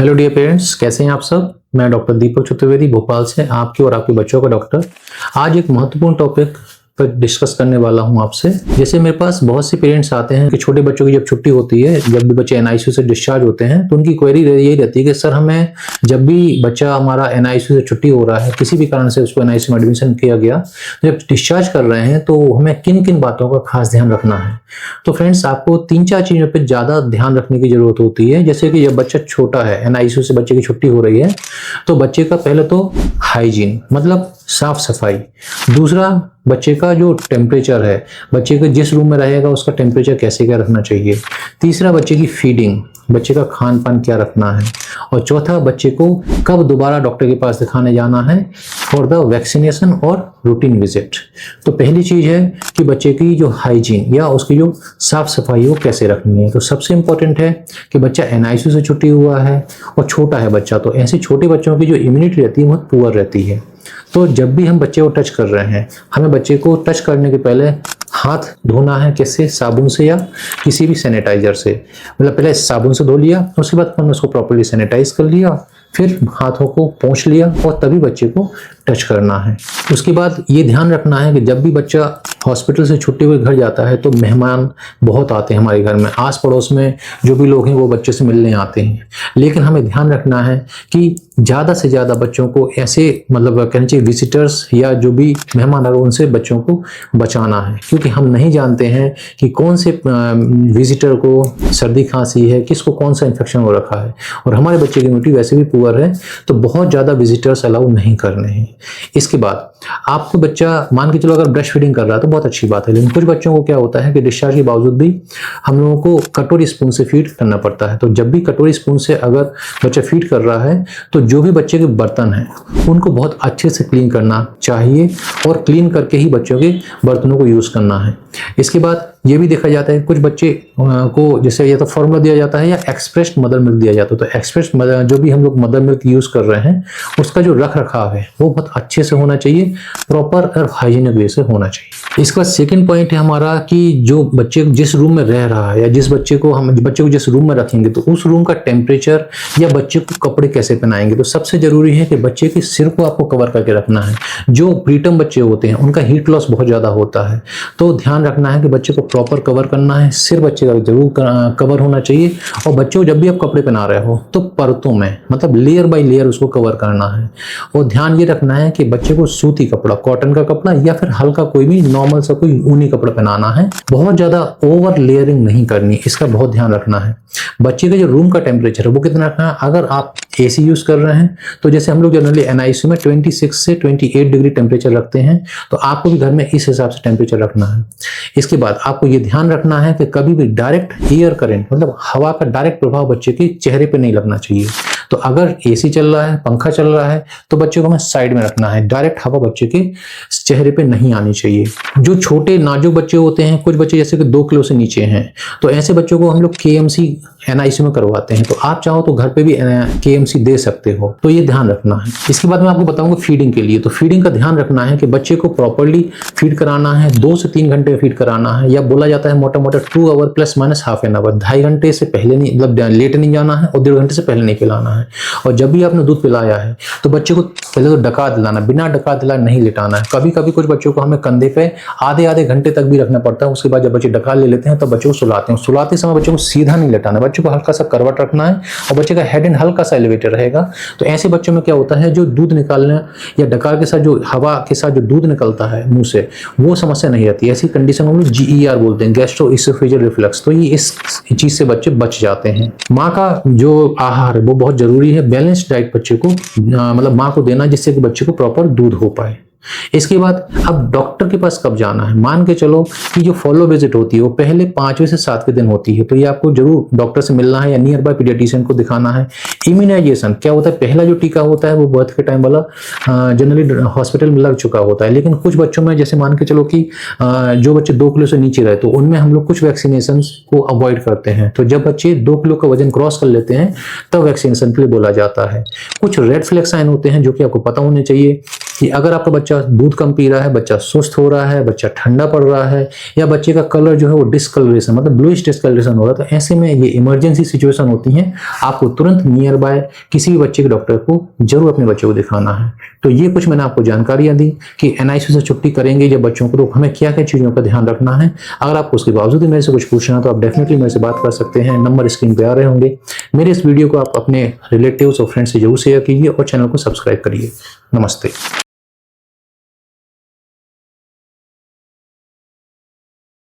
Hello dear parents, कैसे हैं आप सब। मैं डॉक्टर दीपक चतुर्वेदी भोपाल से आपके और आपके बच्चों का डॉक्टर। आज एक महत्वपूर्ण टॉपिक पर डिस्कस करने वाला हूं आपसे। जैसे मेरे पास बहुत से पेरेंट्स आते हैं कि छोटे बच्चों की जब छुट्टी होती है, जब भी बच्चे एनआईसीयू से डिस्चार्ज होते हैं, तो उनकी क्वेरी यही रहती है कि सर हमें जब भी बच्चा हमारा एनआईसीयू से छुट्टी हो रहा है, किसी भी कारण से उसको एनआईसीयू में एडमिशन किया गया, तो जब डिस्चार्ज कर रहे हैं तो हमें किन किन बातों का खास ध्यान रखना है। तो फ्रेंड्स, आपको 3-4 चीजों पर ज्यादा ध्यान रखने की जरूरत होती है। जैसे कि जब बच्चा छोटा है, एनआईसीयू से बच्चे की छुट्टी हो रही है, तो बच्चे का पहले तो हाइजीन मतलब साफ सफाई। दूसरा, बच्चे का जो टेम्परेचर है, बच्चे का जिस रूम में रहेगा उसका टेम्परेचर कैसे क्या रखना चाहिए। तीसरा, बच्चे की फीडिंग, बच्चे का खान पान क्या रखना है। और चौथा, बच्चे को कब दोबारा डॉक्टर के पास दिखाने जाना है फॉर द वैक्सीनेशन और रूटीन विजिट। तो पहली चीज है कि बच्चे की जो हाइजीन या उसकी जो साफ सफाई वो कैसे रखनी है। तो सबसे इंपॉर्टेंट है कि बच्चा एनआईसीयू से छुट्टी हुआ है और छोटा है बच्चा, तो ऐसे छोटे बच्चों की जो इम्यूनिटी रहती है बहुत पुअर रहती है। तो जब भी हम बच्चे को टच कर रहे हैं, हमें बच्चे को टच करने के पहले हाथ धोना है। कैसे? साबुन से या किसी भी सैनिटाइजर से। मतलब पहले साबुन से धो लिया, उसके बाद हमने उसको प्रॉपर्ली सैनिटाइज कर लिया, फिर हाथों को पोंछ लिया और तभी बच्चे को टच करना है। उसके बाद ये ध्यान रखना है कि जब भी बच्चा हॉस्पिटल से छुट्टी हुए घर जाता है तो मेहमान बहुत आते हैं हमारे घर में, आस पड़ोस में जो भी लोग हैं वो बच्चे से मिलने आते हैं। लेकिन हमें ध्यान रखना है कि ज़्यादा से ज़्यादा बच्चों को ऐसे मतलब कहना चाहिए विजिटर्स या जो भी मेहमान आ रहे उनसे बच्चों को बचाना है, क्योंकि हम नहीं जानते हैं कि कौन से विजिटर को सर्दी खांसी है, किसको कौन सा इन्फेक्शन हो रखा है। और हमारे बच्चे की इम्यूनिटी वैसे भी पुअर है, तो बहुत ज़्यादा विजिटर्स अलाउ नहीं करने हैं। इसके बाद आपको बच्चा मान के चलो अगर ब्रश फीडिंग कर रहा है तो बहुत अच्छी बात है, लेकिन कुछ बच्चों को क्या होता है कि डिस्चार्ज के बावजूद भी हम लोगों को कटोरी स्पून से फीड करना पड़ता है। तो जब भी कटोरी स्पून से अगर बच्चा फीड कर रहा है तो जो भी बच्चे के बर्तन हैं उनको बहुत अच्छे से क्लीन करना चाहिए और क्लीन करके ही बच्चों के बर्तनों को यूज करना है। इसके बाद ये भी देखा जाता है कुछ बच्चे को जैसे या तो फॉर्मूला दिया जाता है या एक्सप्रेस्ड मदर मिल्क दिया जाता है। तो एक्सप्रेस्ड जो भी हम लोग मदर मिल्क यूज कर रहे हैं उसका जो रख रखाव है वो बहुत अच्छे से होना चाहिए, प्रॉपर और हाइजीनिक वे से होना चाहिए। इसका बाद सेकंड पॉइंट है हमारा कि जो बच्चे जिस रूम में रह रहा है या जिस बच्चे को हम बच्चे को जिस रूम में रखेंगे तो उस रूम का टेम्परेचर या बच्चे को कपड़े कैसे पहनाएंगे। तो सबसे जरूरी है कि बच्चे के सिर को आपको कवर करके रखना है। जो प्रीटर्म बच्चे होते हैं उनका हीट लॉस बहुत ज्यादा होता है, तो ध्यान रखना है कि बच्चे को प्रॉपर कवर करना है। सिर बच्चे का जरूर कवर होना चाहिए और बच्चे को जब भी आप कपड़े पहना रहे हो तो परतों में मतलब लेयर बाय लेयर उसको कवर करना है। और ध्यान ये रखना है कि बच्चे को सूती कपड़ा, कॉटन का कपड़ा या फिर हल्का कोई भी नॉर्मल सा कोई ऊनी कपड़ा पहनाना है। बहुत ज्यादा ओवर लेयरिंग नहीं करनी, इसका बहुत ध्यान रखना है। बच्चे का जो रूम का टेम्परेचर है वो कितना रखना है। अगर आप एसी यूज कर रहे हैं तो जैसे हम लोग जनरली एनआईसीयू में 26 से 28 डिग्री टेम्परेचर रखते हैं, तो आपको भी घर में इस हिसाब से टेम्परेचर रखना है। इसके बाद आपको ये ध्यान रखना है कि कभी भी डायरेक्ट एयर करंट मतलब हवा का डायरेक्ट प्रभाव बच्चे के चेहरे पे नहीं लगना चाहिए। तो अगर एसी चल रहा है, पंखा चल रहा है, तो बच्चे को हमें साइड में रखना है, डायरेक्ट हवा बच्चे के चेहरे पे नहीं आनी चाहिए। जो छोटे नाजुक बच्चे होते हैं, कुछ बच्चे जैसे कि 2 किलो से नीचे हैं, तो ऐसे बच्चों को हम लोग केएमसी एनआईसीयू में करवाते हैं। तो आप चाहो तो घर पे भी केएमसी दे सकते हो, तो ये ध्यान रखना है। इसके बाद मैं आपको बताऊंगा फीडिंग के लिए। तो फीडिंग का ध्यान रखना है कि बच्चे को प्रॉपर्ली फीड कराना है, 2 से 3 घंटे फीड कराना है, या बोला जाता है मोटा मोटा 2 hour plus minus half an hour. 2.5 घंटे से पहले नहीं, मतलब लेट नहीं जाना है और 1.5 घंटे से पहले नहीं पिलाना है। और जब भी आपने दूध पिलाया है तो बच्चे को पहले तो डका दिलाना, बिना डका दिलाए नहीं लिटाना है। कभी कभी कुछ बच्चों को हमें कंधे पे आधे घंटे तक भी रखना पड़ता है। उसके बाद जब बच्चे डका ले लेते हैं तब बच्चों को सुलाते हैं। सुलाते समय बच्चों को सीधा नहीं लिटाना, बच्चे को हल्का सा करवट रखना है और बच्चे का हेड एंड हल्का सा एलिवेटेड रहेगा। तो ऐसे बच्चों में क्या होता है, जो दूध निकालने या डकार के साथ जो हवा के साथ जो दूध निकलता है मुंह से, वो समस्या नहीं रहती। ऐसी कंडीशन में GER बोलते हैं, गैस्ट्रो इसोफेजियल रिफ्लक्स। तो ये इस चीज से बच्चे बच जाते हैं। माँ का जो आहार है वो बहुत जरूरी है। बैलेंस्ड डाइट बच्चे को मतलब माँ को देना, जिससे कि बच्चे को प्रॉपर दूध हो पाए। इसके बाद अब डॉक्टर के पास कब जाना है। मान के चलो कि जो फॉलो विजिट होती है वो पहले 5वें से 7वें दिन होती है, तो ये आपको जरूर डॉक्टर से मिलना है या नियर बाय पीडियाट्रिशियन को दिखाना है। इम्यूनाइजेशन क्या होता है, पहला जो टीका होता है वो बर्थ के टाइम वाला जनरली हॉस्पिटल में लग चुका होता है। लेकिन कुछ बच्चों में जैसे मान के चलो कि जो बच्चे 2 किलो से नीचे रहे तो उनमें हम लोग कुछ वैक्सीनेशन को अवॉइड करते हैं। तो जब बच्चे 2 किलो का वजन क्रॉस कर लेते हैं तब वैक्सीनेशन के लिए बोला जाता है। कुछ रेड फ्लैग साइन होते हैं जो कि आपको पता होने चाहिए। कि अगर आपका बच्चा दूध कम पी रहा है, बच्चा सुस्त हो रहा है, बच्चा ठंडा पड़ रहा है, या बच्चे का कलर जो है वो डिस्कलरेशन मतलब ब्लूइश डिस्कलरेशन हो रहा है, तो ऐसे में ये इमरजेंसी सिचुएशन होती है। आपको तुरंत नियर बाय किसी भी बच्चे के डॉक्टर को जरूर अपने बच्चे को दिखाना है। तो ये कुछ मैंने आपको जानकारियां दी कि एनआईसीयू से छुट्टी करेंगे जब बच्चों को, तो हमें क्या क्या चीजों का ध्यान रखना है। अगर आपको उसके बावजूद भी मेरे से कुछ पूछना है तो आप डेफिनेटली मेरे से बात कर सकते हैं। नंबर स्क्रीन पे आ रहे होंगे। मेरे इस वीडियो को आप अपने रिलेटिव्स और फ्रेंड्स से जरूर शेयर कीजिए और चैनल को सब्सक्राइब करिए। नमस्ते।